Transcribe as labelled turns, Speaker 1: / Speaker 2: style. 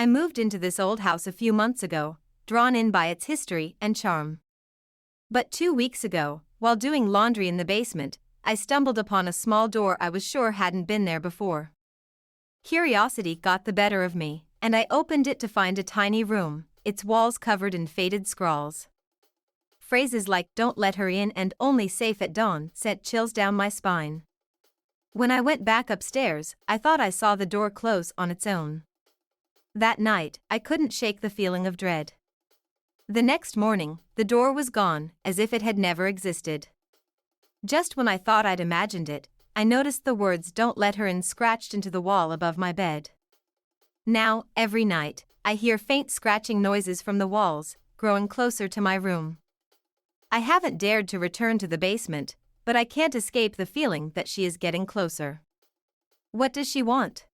Speaker 1: I moved into this old house a few months ago, drawn in by its history and charm. But 2 weeks ago, while doing laundry in the basement, I stumbled upon a small door I was sure hadn't been there before. Curiosity got the better of me, and I opened it to find a tiny room, its walls covered in faded scrawls. Phrases like "don't let her in" and "only safe at dawn" sent chills down my spine. When I went back upstairs, I thought I saw the door close on its own. That night, I couldn't shake the feeling of dread. The next morning, the door was gone, as if it had never existed. Just when I thought I'd imagined it, I noticed the words "don't let her in" scratched into the wall above my bed. Now, every night, I hear faint scratching noises from the walls, growing closer to my room. I haven't dared to return to the basement, but I can't escape the feeling that she is getting closer. What does she want?